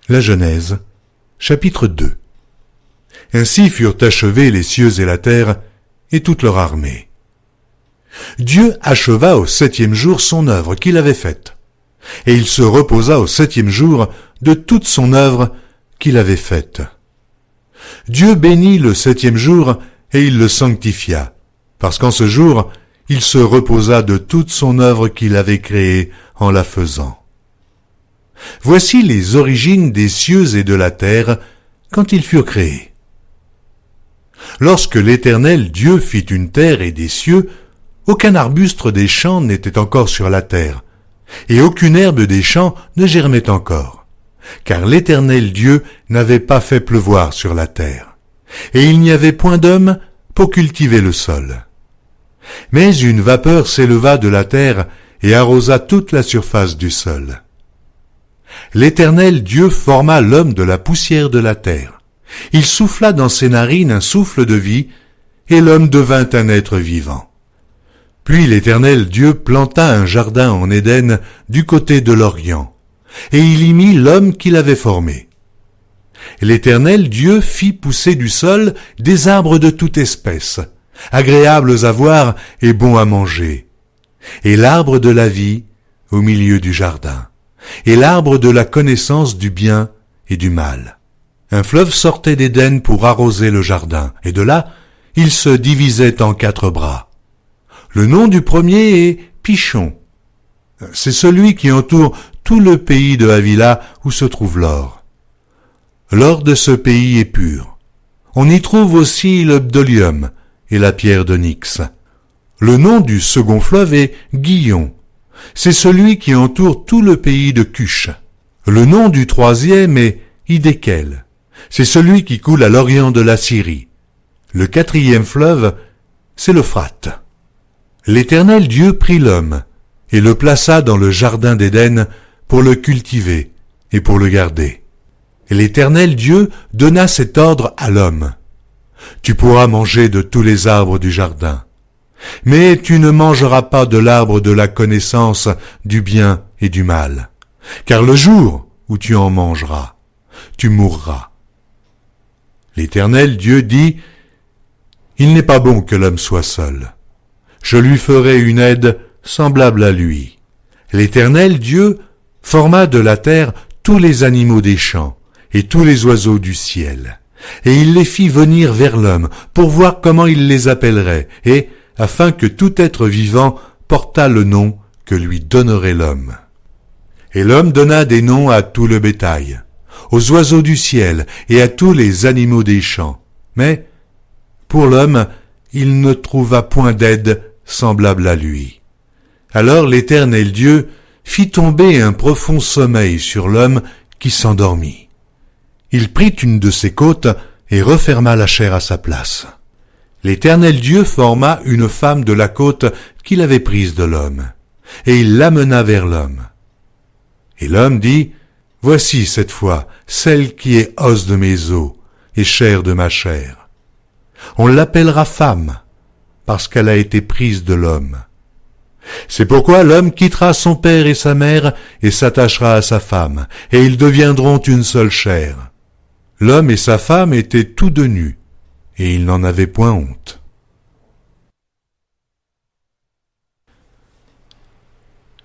La Genèse, chapitre 2. Ainsi furent achevés les cieux et la terre, et toute leur armée. Dieu acheva au 7e jour son œuvre qu'il avait faite, et il se reposa au 7e jour de toute son œuvre qu'il avait faite. Dieu bénit le 7e jour, et il le sanctifia, parce qu'en ce jour, il se reposa de toute son œuvre qu'il avait créée en la faisant. Voici les origines des cieux et de la terre quand ils furent créés. Lorsque l'Éternel Dieu fit une terre et des cieux, aucun arbuste des champs n'était encore sur la terre, et aucune herbe des champs ne germait encore, car l'Éternel Dieu n'avait pas fait pleuvoir sur la terre, et il n'y avait point d'homme pour cultiver le sol. Mais une vapeur s'éleva de la terre et arrosa toute la surface du sol. L'Éternel Dieu forma l'homme de la poussière de la terre. Il souffla dans ses narines un souffle de vie, et l'homme devint un être vivant. Puis l'Éternel Dieu planta un jardin en Éden du côté de l'Orient, et il y mit l'homme qu'il avait formé. L'Éternel Dieu fit pousser du sol des arbres de toute espèce, agréables à voir et bons à manger, et l'arbre de la vie au milieu du jardin, et l'arbre de la connaissance du bien et du mal. Un fleuve sortait d'Éden pour arroser le jardin, et de là, il se divisait en 4 bras. Le nom du premier est Pishon. C'est celui qui entoure tout le pays de Havila où se trouve l'or. L'or de ce pays est pur. On y trouve aussi le bdolium et la pierre d'onyx. Le nom du second fleuve est Gihon. C'est celui qui entoure tout le pays de Cush. Le nom du troisième est Hidékel. C'est celui qui coule à l'orient de la Syrie. Le 4e fleuve, c'est l'Euphrate. L'Éternel Dieu prit l'homme et le plaça dans le jardin d'Éden pour le cultiver et pour le garder. L'Éternel Dieu donna cet ordre à l'homme. Tu pourras manger de tous les arbres du jardin, mais tu ne mangeras pas de l'arbre de la connaissance du bien et du mal, car le jour où tu en mangeras, tu mourras. L'Éternel Dieu dit, « Il n'est pas bon que l'homme soit seul. Je lui ferai une aide semblable à lui. » L'Éternel Dieu forma de la terre tous les animaux des champs et tous les oiseaux du ciel, et il les fit venir vers l'homme pour voir comment il les appellerait, et afin que tout être vivant portât le nom que lui donnerait l'homme. Et l'homme donna des noms à tout le bétail, aux oiseaux du ciel et à tous les animaux des champs. Mais, pour l'homme, il ne trouva point d'aide semblable à lui. Alors l'Éternel Dieu fit tomber un profond sommeil sur l'homme qui s'endormit. Il prit une de ses côtes et referma la chair à sa place. L'Éternel Dieu forma une femme de la côte qu'il avait prise de l'homme, et il l'amena vers l'homme. Et l'homme dit, « Voici cette fois celle qui est os de mes os et chair de ma chair. On l'appellera femme, parce qu'elle a été prise de l'homme. C'est pourquoi l'homme quittera son père et sa mère et s'attachera à sa femme, et ils deviendront une seule chair. » L'homme et sa femme étaient tous deux nus, et ils n'en avaient point honte.